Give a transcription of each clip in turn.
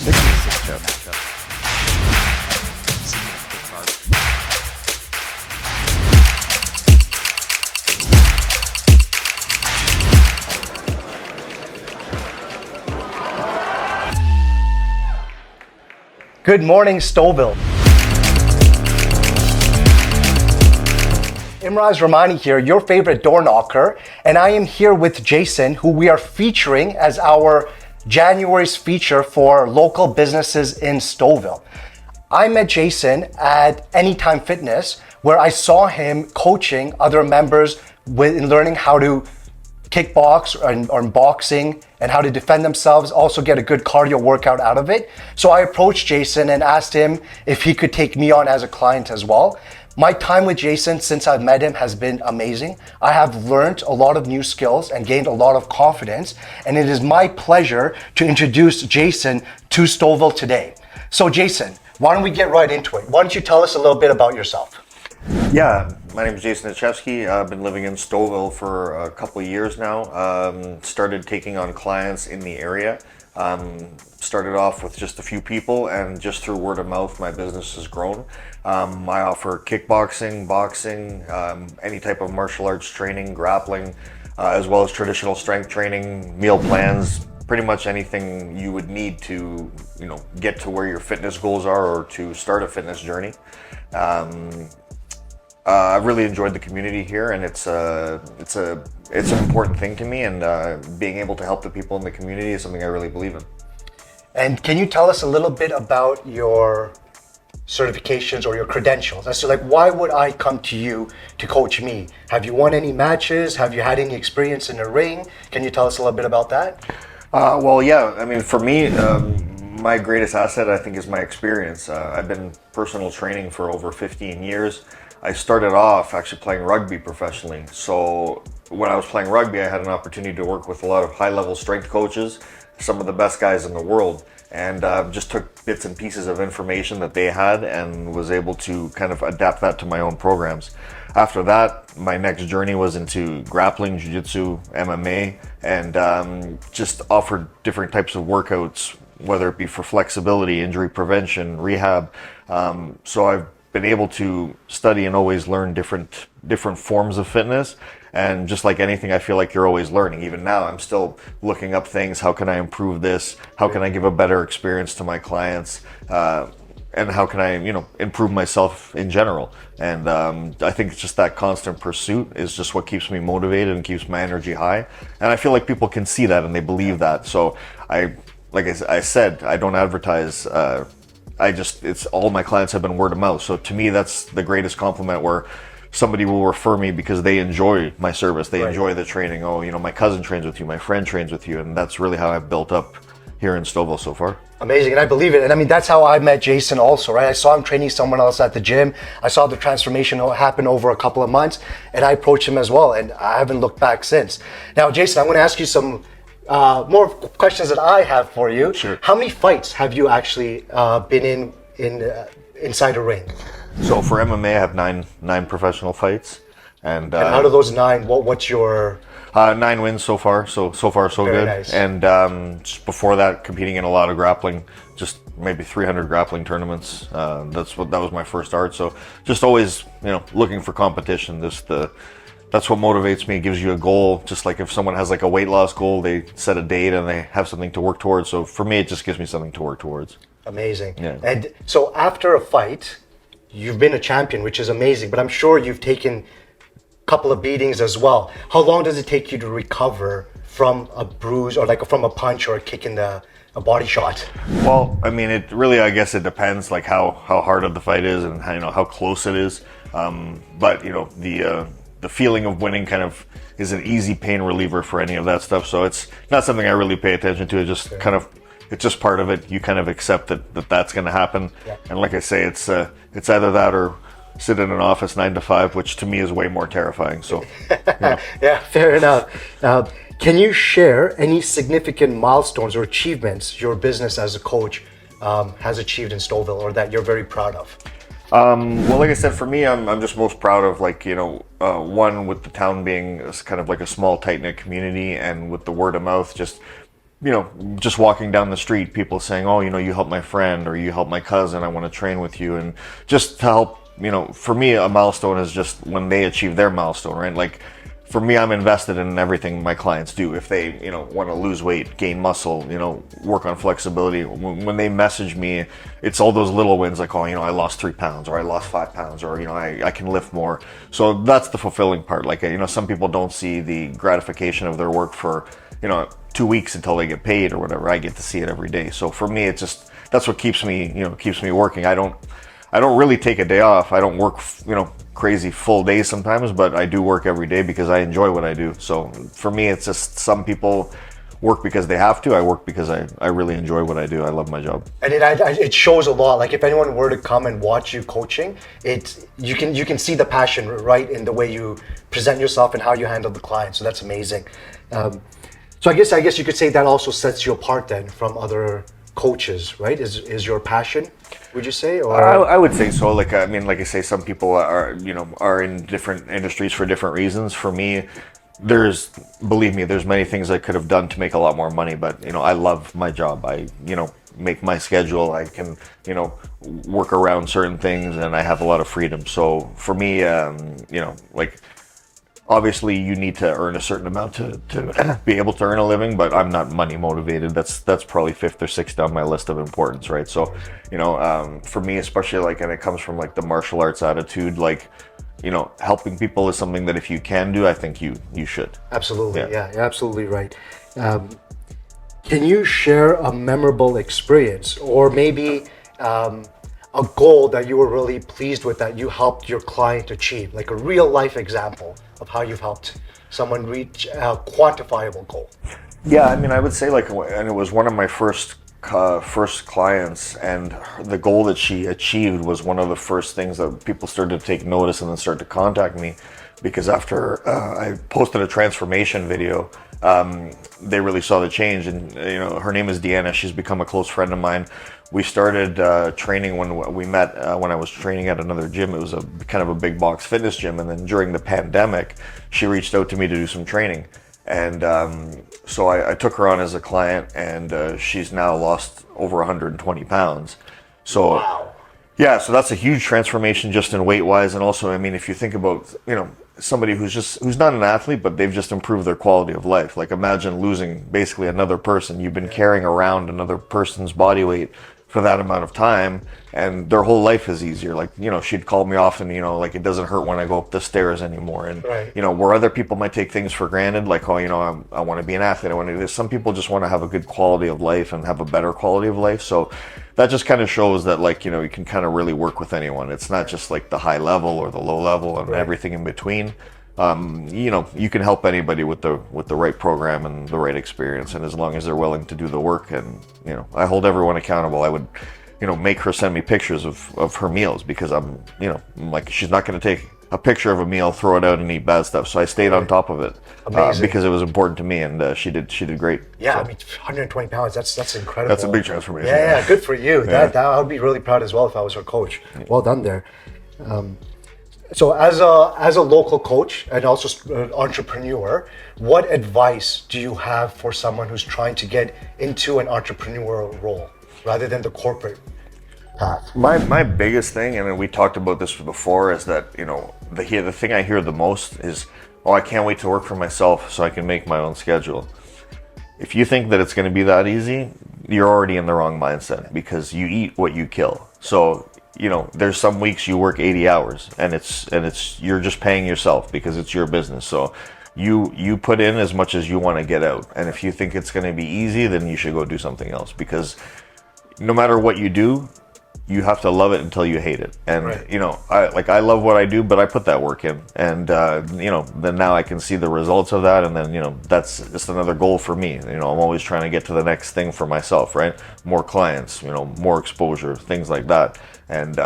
Good morning, Stouffville. Imraz Ramani here, your favorite door knocker, and I am here with Jason, who we are featuring as our January's feature for local businesses in Stouffville. I met Jason at Anytime Fitness, where I saw him coaching other members in learning how to kickbox or boxing and how to defend themselves, also get a good cardio workout out of it. So I approached Jason and asked him if he could take me on as a client as well. My time with Jason since I've met him has been amazing. I have learned a lot of new skills and gained a lot of confidence, and it is my pleasure to introduce Jason to Stouffville today. So Jason, why don't we get right into it? Why don't you tell us a little bit about yourself? Yeah, my name is Jason Nicevski. I've been living in Stouffville for a couple of years now. Started taking on clients in the area. Started off with just a few people, and just through word of mouth, my business has grown. I offer kickboxing, boxing, any type of martial arts training, grappling, as well as traditional strength training, meal plans, pretty much anything you would need to, get to where your fitness goals are or to start a fitness journey. I've really enjoyed the community here, and it's an important thing to me, and being able to help the people in the community is something I really believe in. And can you tell us a little bit about your certifications or your credentials? As to why would I come to you to coach me? Have you won any matches? Have you had any experience in the ring? Can you tell us a little bit about that? Well, yeah. I mean, for me, my greatest asset, I think, is my experience. I've been personal training for over 15 years. I started off actually playing rugby professionally. So when I was playing rugby, I had an opportunity to work with a lot of high-level strength coaches, some of the best guys in the world, and just took bits and pieces of information that they had and was able to kind of adapt that to my own programs. After that, my next journey was into grappling, jiu-jitsu, MMA, and just offered different types of workouts, whether it be for flexibility, injury prevention, rehab. So I've been able to study and always learn different forms of fitness, and just like anything, I feel like you're always learning. Even now, I'm still looking up things. How can I improve this? How can I give a better experience to my clients? And how can I, improve myself in general? And I think it's just that constant pursuit is just what keeps me motivated and keeps my energy high. And I feel like people can see that and they believe that. So like I said, I don't advertise. It's all my clients have been word of mouth. So to me, that's the greatest compliment, where somebody will refer me because they enjoy my service. They enjoy the training. Oh, my cousin trains with you, my friend trains with you. And that's really how I've built up here in Stouffville so far. Amazing, and I believe it. And I mean, that's how I met Jason also, right? I saw him training someone else at the gym. I saw the transformation happen over a couple of months, and I approached him as well, and I haven't looked back since. Now, Jason, I'm going to ask you some more questions that I have for you. Sure. How many fights have you actually been inside a ring? So for MMA, I have nine professional fights, and out of those 9, what's your 9 wins so far. So far so Very good. nice. And just before that, competing in a lot of grappling, just maybe 300 grappling tournaments. That was my first start. So just always looking for competition. That's what motivates me. It gives you a goal. Just like if someone has like a weight loss goal, they set a date and they have something to work towards. So for me, it just gives me something to work towards. Amazing. Yeah. And so after a fight, you've been a champion, which is amazing, but I'm sure you've taken a couple of beatings as well. How long does it take you to recover from a bruise or from a punch or a kick in a body shot? Well, I mean, I guess it depends like how hard of the fight is and how close it is. But the feeling of winning kind of is an easy pain reliever for any of that stuff. So it's not something I really pay attention to. It just it's just part of it. You kind of accept that's going to happen. Yeah. And like I say, it's either that or sit in an office 9 to 5, which to me is way more terrifying. So, yeah, fair enough. Can you share any significant milestones or achievements your business as a coach has achieved in Stouffville, or that you're very proud of? Well, like I said, for me, I'm just most proud of one, with the town being kind of like a small, tight-knit community, and with the word of mouth, just just walking down the street, people saying, oh, you help my friend or you help my cousin, I want to train with you. And just to help, for me, a milestone is just when they achieve their milestone, right? Like, for me, I'm invested in everything my clients do. If they, want to lose weight, gain muscle, work on flexibility, when they message me, it's all those little wins like, oh, I lost 3 pounds or I lost 5 pounds or, I can lift more. So that's the fulfilling part. Like, some people don't see the gratification of their work for, 2 weeks until they get paid or whatever. I get to see it every day. So for me, it's just, that's what keeps me working. I don't really take a day off. I don't work, crazy full days sometimes, but I do work every day because I enjoy what I do. So for me, it's just some people work because they have to. I work because I really enjoy what I do. I love my job. And it shows a lot. Like if anyone were to come and watch you coaching, you can see the passion right in the way you present yourself and how you handle the client. So that's amazing. So I guess you could say that also sets you apart then from other coaches, right? Is your passion, would you say? Or I would say so. Like I say, some people are in different industries for different reasons. For me, believe me, there's many things I could have done to make a lot more money, but I love my job. I make my schedule. I can work around certain things, and I have a lot of freedom. So for me, obviously, you need to earn a certain amount to be able to earn a living, but I'm not money motivated. That's probably 5th or 6th down my list of importance, right? So, for me, especially and it comes from the martial arts attitude, helping people is something that if you can do, I think you should. Absolutely, yeah, you're absolutely right. Can you share a memorable experience or maybe a goal that you were really pleased with that you helped your client achieve, like a real life example of how you've helped someone reach a quantifiable goal? Yeah, I would say and it was one of my first clients, and the goal that she achieved was one of the first things that people started to take notice and then start to contact me, because after I posted a transformation video, they really saw the change. And her name is Deanna. She's become a close friend of mine. We started training when we met when I was training at another gym. It was a kind of a big box fitness gym, and then during the pandemic, she reached out to me to do some training. And so I took her on as a client, and she's now lost over 120 pounds. So, wow. Yeah, so that's a huge transformation just in weight wise. And also, if you think about, somebody who's not an athlete, but they've just improved their quality of life. Like, imagine losing basically another person. You've been carrying around another person's body weight for that amount of time, and their whole life is easier. She'd call me often, it doesn't hurt when I go up the stairs anymore. And, right. Where other people might take things for granted, like, oh, I want to be an athlete, I want to do this. Some people just want to have a good quality of life and have a better quality of life. So that just kind of shows that, you can kind of really work with anyone. It's not just the high level or the low level and everything in between. You can help anybody with the right program and the right experience, and as long as they're willing to do the work. And I hold everyone accountable. I would make her send me pictures of her meals, because I'm she's not going to take a picture of a meal, throw it out, and eat bad stuff. So I stayed on top of it because it was important to me, and she did great. Yeah, so. 120 pounds, that's incredible. That's a big transformation. Yeah, good for you. Yeah. That I would be really proud as well if I was her coach. Well done there. So as a local coach and also an entrepreneur, what advice do you have for someone who's trying to get into an entrepreneurial role rather than the corporate path? My biggest thing, and we talked about this before, is that the thing I hear the most is, oh, I can't wait to work for myself so I can make my own schedule. If you think that it's going to be that easy, you're already in the wrong mindset, because you eat what you kill. So there's some weeks you work 80 hours and it's you're just paying yourself because it's your business. So you put in as much as you want to get out. And if you think it's going to be easy, then you should go do something else, because no matter what you do, you have to love it until you hate it. And right. I love what I do, but I put that work in, and then now I can see the results of that, and then that's just another goal for me. I'm always trying to get to the next thing for myself, right? More clients, more exposure, things like that. And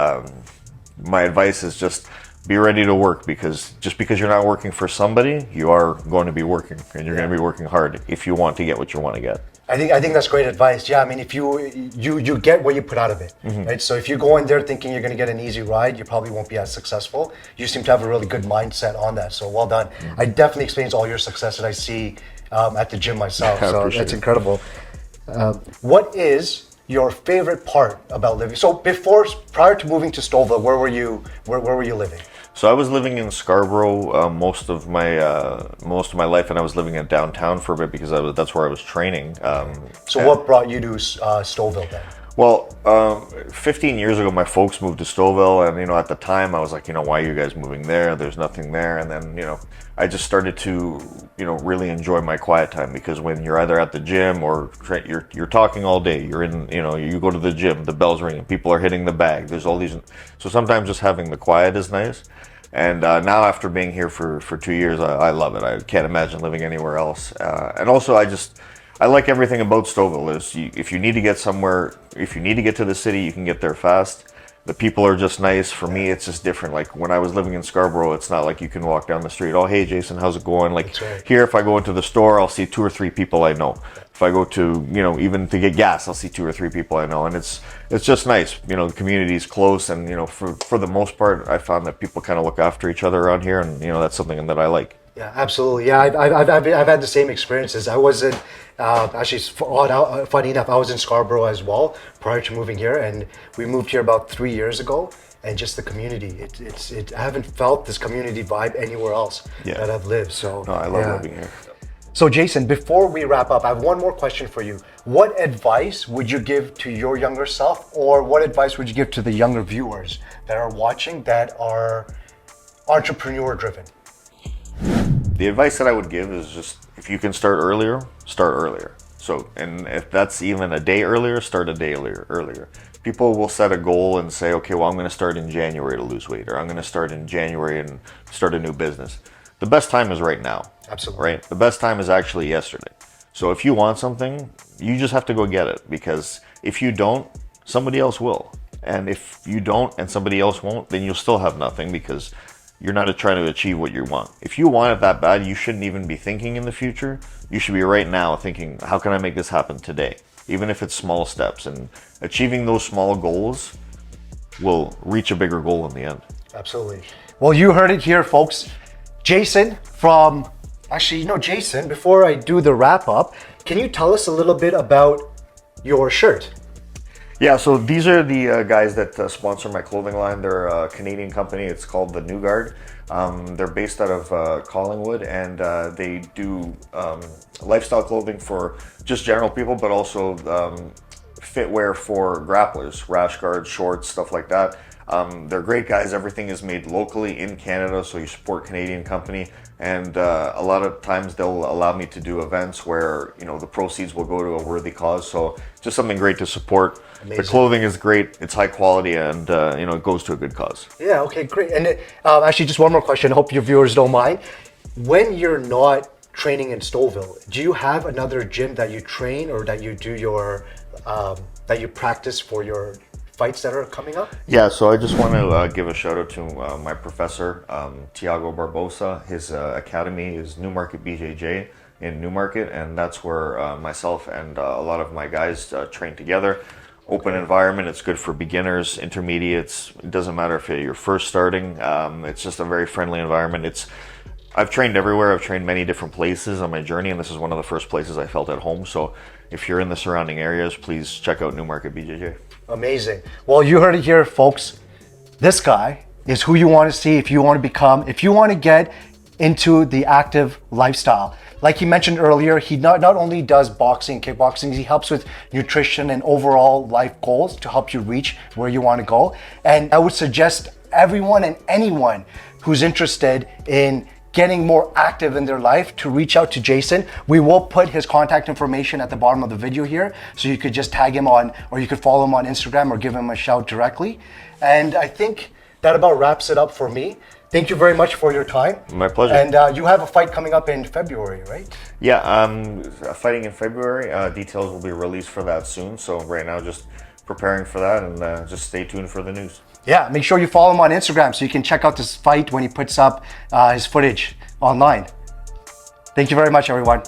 my advice is just be ready to work, because just because you're not working for somebody, you are going to be working, and you're going to be working hard if you want to get what you want to get. I think that's great advice. Yeah, if you get what you put out of it, mm-hmm. right? So if you go in there thinking you're going to get an easy ride, you probably won't be as successful. You seem to have a really good mindset on that. So well done. Mm-hmm. I definitely experience all your success that I see at the gym myself. I So appreciate that's it. incredible. What is your favorite part about living? So prior to moving to Stouffville, where were you? Where were you living? So I was living in Scarborough most of my life, and I was living in downtown for a bit because that's where I was training. So what brought you to Stouffville then? Well, 15 years ago, my folks moved to Stouffville, and at the time I was like, why are you guys moving there? There's nothing there. And then I just started to really enjoy my quiet time, because when you're either at the gym or you're talking all day, you're in you go to the gym, the bell's ringing, people are hitting the bag. There's all these, so sometimes just having the quiet is nice. And now after being here for 2 years, I love it. I can't imagine living anywhere else. And also I like everything about Stouffville. If you need to get somewhere, if you need to get to the city, you can get there fast. The people are just nice. For me, it's just different. Like when I was living in Scarborough, it's not like you can walk down the street, oh, hey, Jason, how's it going? Like here, if I go into the store, I'll see 2 or 3 people I know. If I go to, even to get gas, I'll see 2 or 3 people I know. And it's just nice. The community's close. And, for the most part, I found that people kind of look after each other around here. And, that's something that I like. Yeah, absolutely. Yeah, I've had the same experiences. I was in, actually, funny enough, I was in Scarborough as well prior to moving here, and we moved here about 3 years ago. And just the community, I haven't felt this community vibe anywhere else that I've lived. So no, I love living here. So Jason, before we wrap up, I have one more question for you. What advice would you give to your younger self, or what advice would you give to the younger viewers that are watching that are entrepreneur driven? The advice that I would give is just, if you can start earlier, start earlier. So, and if that's even a day earlier, start a day earlier. People will set a goal and say, okay, well, I'm going to start in January to lose weight, or I'm going to start in January and start a new business. The best time is right now. Absolutely. Right? The best time is actually yesterday. So if you want something, you just have to go get it, because if you don't, somebody else will. And if you don't and somebody else won't, then you'll still have nothing, because you're not trying to achieve what you want. If you want it that bad, you shouldn't even be thinking in the future. You should be right now thinking, how can I make this happen today? Even if it's small steps, and achieving those small goals will reach a bigger goal in the end. Absolutely. Well, you heard it here, folks. Jason Jason, before I do the wrap up, can you tell us a little bit about your shirt? Yeah, so these are the guys that sponsor my clothing line. They're a Canadian company. It's called the New Guard. They're based out of Collingwood, and they do lifestyle clothing for just general people, but also fitwear for grapplers, rash guards, shorts, stuff like that. They're great guys. Everything is made locally in Canada, so you support Canadian company. And a lot of times they'll allow me to do events where the proceeds will go to a worthy cause. So just something great to support. Amazing. The clothing is great. It's high quality, and it goes to a good cause. Yeah. Okay. Great. And actually, just one more question. I hope your viewers don't mind. When you're not training in Stouffville, do you have another gym that you train, or that you do your that you practice for your fights that are coming up? Yeah, so I just want to give a shout out to my professor, Tiago Barbosa. His academy is Newmarket BJJ in Newmarket, and that's where myself and a lot of my guys train together. Open environment. It's good for beginners, intermediates. It doesn't matter if you're first starting. It's just a very friendly environment. I've trained everywhere. I've trained many different places on my journey, and this is one of the first places I felt at home. So if you're in the surrounding areas, please check out Newmarket BJJ. Amazing. Well, you heard it here, folks. This guy is who you want to see if you want to get into the active lifestyle. Like he mentioned earlier, he not only does boxing, kickboxing, he helps with nutrition and overall life goals to help you reach where you want to go. And I would suggest everyone and anyone who's interested in getting more active in their life to reach out to Jason. We will put his contact information at the bottom of the video here, so you could just tag him on, or you could follow him on Instagram, or give him a shout directly. And I think that about wraps it up for me. Thank you very much for your time. My pleasure. And you have a fight coming up in February, right? Yeah, fighting in February. Details will be released for that soon. So right now, just preparing for that, and just stay tuned for the news. Yeah, make sure you follow him on Instagram so you can check out this fight when he puts up his footage online. Thank you very much, everyone.